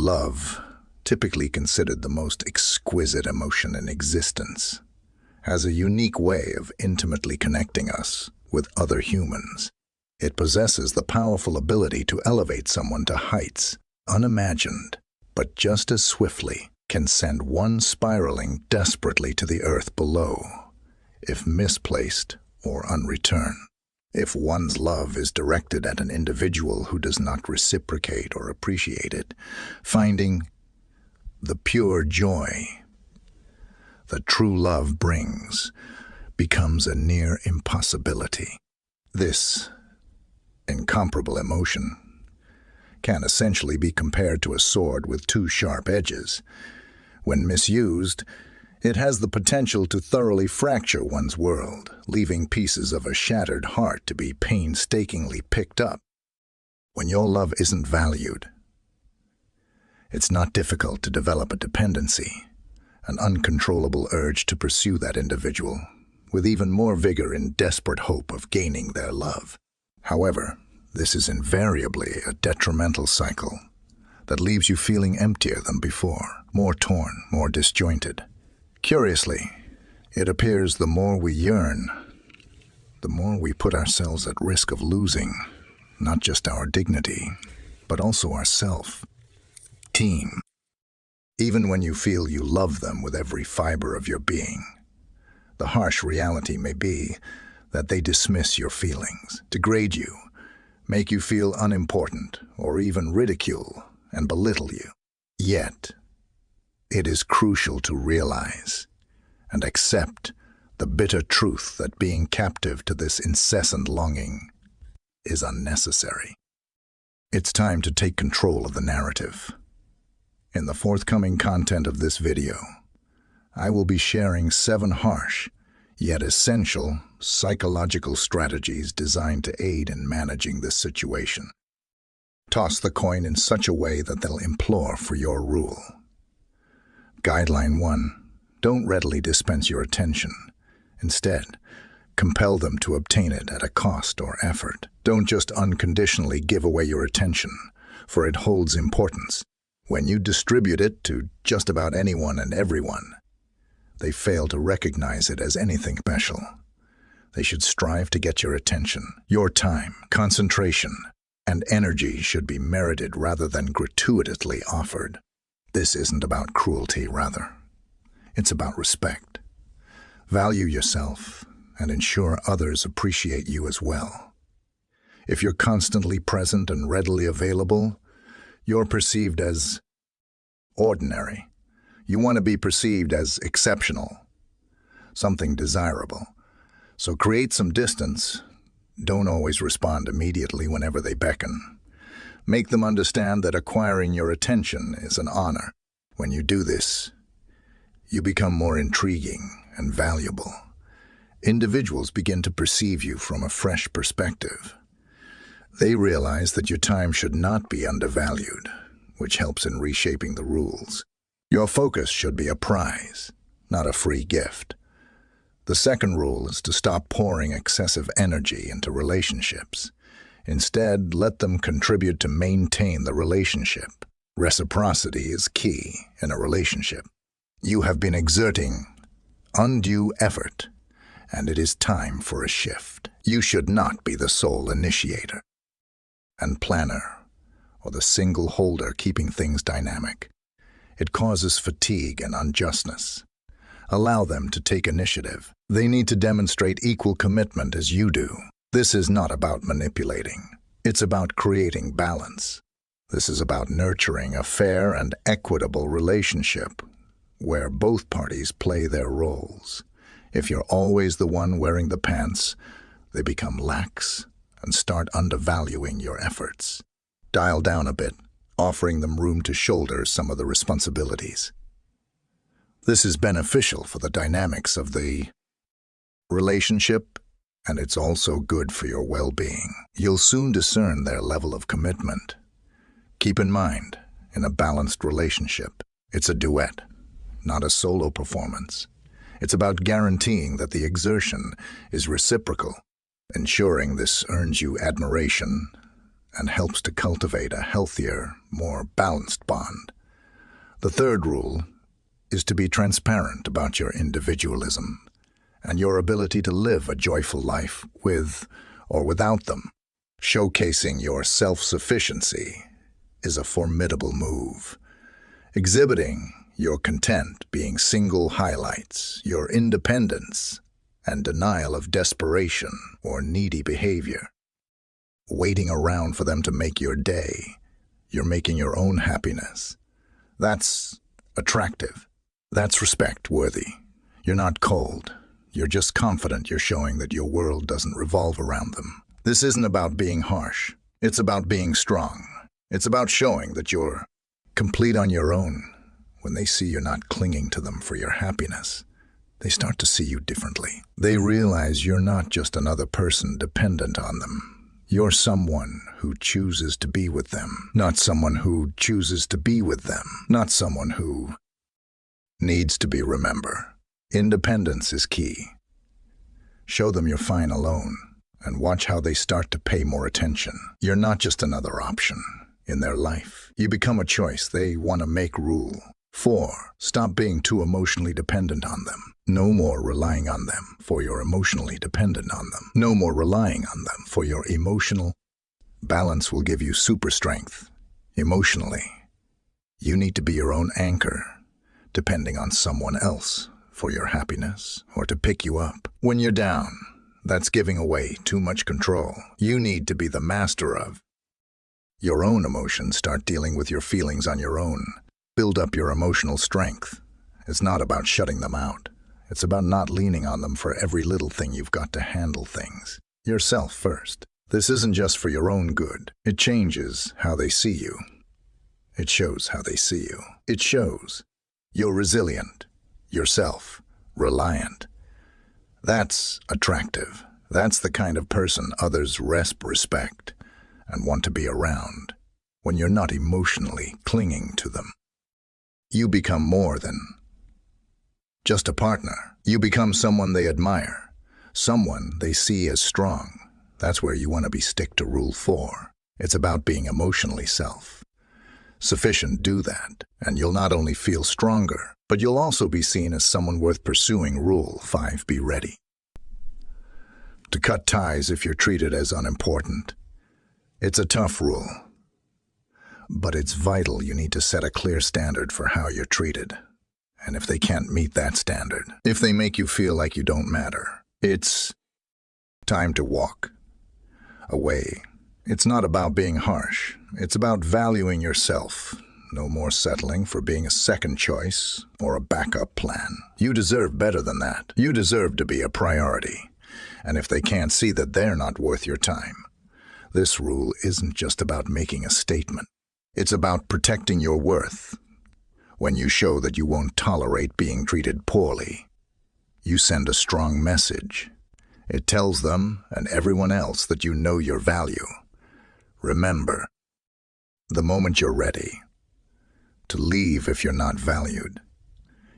Love, typically considered the most exquisite emotion in existence, has a unique way of intimately connecting us with other humans. It possesses the powerful ability to elevate someone to heights unimagined, but just as swiftly can send one spiraling desperately to the earth below, if misplaced or unreturned. If one's love is directed at an individual who does not reciprocate or appreciate it, finding the pure joy that true love brings becomes a near impossibility. This incomparable emotion can essentially be compared to a sword with two sharp edges. When misused, it has the potential to thoroughly fracture one's world, leaving pieces of a shattered heart to be painstakingly picked up. When your love isn't valued, it's not difficult to develop a dependency, an uncontrollable urge to pursue that individual, with even more vigor in desperate hope of gaining their love. However, this is invariably a detrimental cycle that leaves you feeling emptier than before, more torn, more disjointed. Curiously, it appears the more we yearn, the more we put ourselves at risk of losing not just our dignity, but also our self-esteem. Even when you feel you love them with every fiber of your being, the harsh reality may be that they dismiss your feelings, degrade you, make you feel unimportant, or even ridicule and belittle you. Yet, it is crucial to realize and accept the bitter truth that being captive to this incessant longing is unnecessary. It's time to take control of the narrative. In the forthcoming content of this video, I will be sharing 7 harsh, yet essential, psychological strategies designed to aid in managing this situation. Toss the coin in such a way that they'll implore for your rule. Guideline 1. Don't readily dispense your attention. Instead, compel them to obtain it at a cost or effort. Don't just unconditionally give away your attention, for it holds importance. When you distribute it to just about anyone and everyone, they fail to recognize it as anything special. They should strive to get your attention. Your time, concentration, and energy should be merited rather than gratuitously offered. This isn't about cruelty, rather. It's about respect. Value yourself and ensure others appreciate you as well. If you're constantly present and readily available, you're perceived as ordinary. You want to be perceived as exceptional, something desirable. So create some distance. Don't always respond immediately whenever they beckon. Make them understand that acquiring your attention is an honor. When you do this, you become more intriguing and valuable. Individuals begin to perceive you from a fresh perspective. They realize that your time should not be undervalued, which helps in reshaping the rules. Your focus should be a prize, not a free gift. The second rule is to stop pouring excessive energy into relationships. Instead, let them contribute to maintain the relationship. Reciprocity is key in a relationship. You have been exerting undue effort, and it is time for a shift. You should not be the sole initiator and planner, or the single holder keeping things dynamic. It causes fatigue and unjustness. Allow them to take initiative. They need to demonstrate equal commitment as you do. This is not about manipulating. It's about creating balance. This is about nurturing a fair and equitable relationship where both parties play their roles. If you're always the one wearing the pants, they become lax and start undervaluing your efforts. Dial down a bit, offering them room to shoulder some of the responsibilities. This is beneficial for the dynamics of the relationship, and it's also good for your well-being. You'll soon discern their level of commitment. Keep in mind, in a balanced relationship, it's a duet, not a solo performance. It's about guaranteeing that the exertion is reciprocal. Ensuring this earns you admiration and helps to cultivate a healthier, more balanced bond. The third rule is to be transparent about your individualism and your ability to live a joyful life with or without them. Showcasing your self-sufficiency is a formidable move. Exhibiting your content being single highlights your independence and denial of desperation or needy behavior. Waiting around for them to make your day, you're making your own happiness. That's attractive. That's respect-worthy. You're not cold. You're just confident you're showing that your world doesn't revolve around them. This isn't about being harsh. It's about being strong. It's about showing that you're complete on your own. When they see you're not clinging to them for your happiness, they start to see you differently. They realize you're not just another person dependent on them. You're someone who chooses to be with them, not someone who chooses to be with them, not someone who needs to be remembered. Independence is key. Show them you're fine alone, and watch how they start to pay more attention. You're not just another option in their life. You become a choice they want to make rule. 4. Stop being too emotionally dependent on them. No more relying on them for you're emotionally dependent on them. No more relying on them for your emotional balance will give you super strength. Emotionally, you need to be your own anchor, depending on someone else for your happiness or to pick you up. When you're down, that's giving away too much control. You need to be the master of your own emotions. Start dealing with your feelings on your own. Build up your emotional strength. It's not about shutting them out. It's about not leaning on them for every little thing. You've got to handle things yourself first. This isn't just for your own good. It changes how they see you. It shows how they see you. It shows you're resilient, you're self-reliant. That's attractive. That's the kind of person others respect and want to be around. When you're not emotionally clinging to them, you become more than just a partner. You become someone they admire, someone they see as strong. That's where you want to be. Stick to Rule 4. It's about being emotionally self-sufficient. Do that, and you'll not only feel stronger, but you'll also be seen as someone worth pursuing. Rule 5. Be ready to cut ties if you're treated as unimportant. It's a tough rule, but it's vital. You need to set a clear standard for how you're treated. And if they can't meet that standard, if they make you feel like you don't matter, it's time to walk away. It's not about being harsh. It's about valuing yourself. No more settling for being a second choice or a backup plan. You deserve better than that. You deserve to be a priority. And if they can't see that they're not worth your time, this rule isn't just about making a statement. It's about protecting your worth. When you show that you won't tolerate being treated poorly, you send a strong message. It tells them and everyone else that you know your value. Remember, the moment you're ready to leave if you're not valued,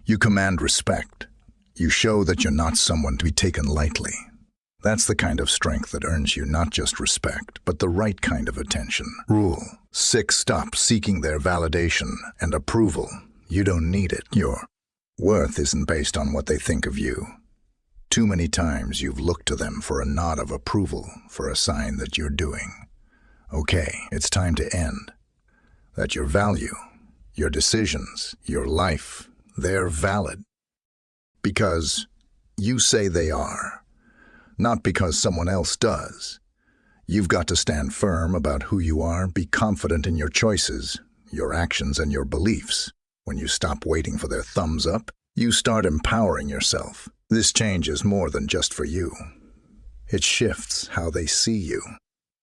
you command respect. You show that you're not someone to be taken lightly. That's the kind of strength that earns you not just respect, but the right kind of attention. Rule 6. Stop seeking their validation and approval. You don't need it. Your worth isn't based on what they think of you. Too many times you've looked to them for a nod of approval, for a sign that you're doing okay. It's time to end. That your value, your decisions, your life, they're valid because you say they are, not because someone else does. You've got to stand firm about who you are, be confident in your choices, your actions, and your beliefs. When you stop waiting for their thumbs up, you start empowering yourself. This change is more than just for you. It shifts how they see you.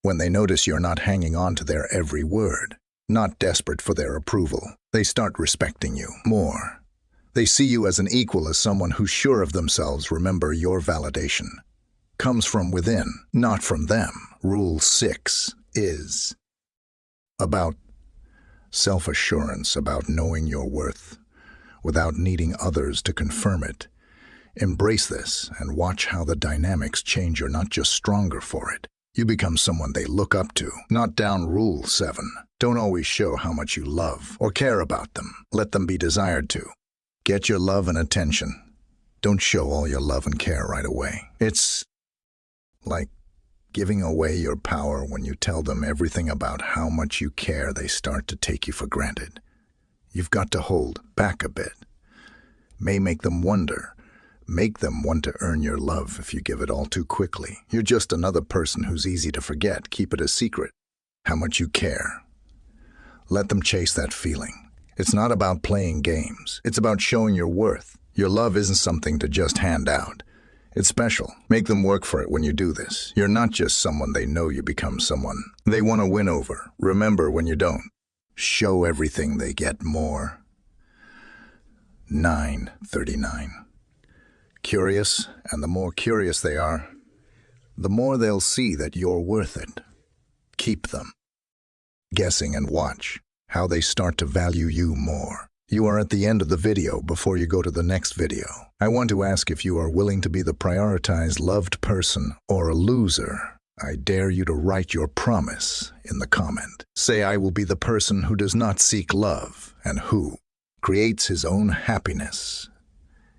When they notice you're not hanging on to their every word, not desperate for their approval, they start respecting you more. They see you as an equal, as someone who's sure of themselves. Remember, your validation comes from within, not from them. Rule 6 is about self-assurance, about knowing your worth without needing others to confirm it. Embrace this and watch how the dynamics change. You're not just stronger for it. You become someone they look up to, not down. Rule 7. Don't always show how much you love or care about them. Let them be desired to. Get your love and attention. Don't show all your love and care right away. It's like giving away your power. When you tell them everything about how much you care, they start to take you for granted. You've got to hold back a bit. May make them wonder. Make them want to earn your love if you give it all too quickly. You're just another person who's easy to forget. Keep it a secret, how much you care. Let them chase that feeling. It's not about playing games. It's about showing your worth. Your love isn't something to just hand out. It's special. Make them work for it when you do this. You're not just someone they know, you become someone they want to win over. Remember, when you don't show everything, they get more. 9:39. Curious, and the more curious they are, the more they'll see that you're worth it. Keep them guessing and watch how they start to value you more. You are at the end of the video. Before you go to the next video, I want to ask if you are willing to be the prioritized, loved person or a loser. I dare you to write your promise in the comment. Say, I will be the person who does not seek love and who creates his own happiness.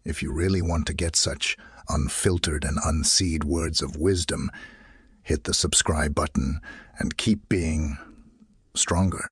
If you really want to get such unfiltered and unseed words of wisdom, hit the subscribe button and keep being stronger.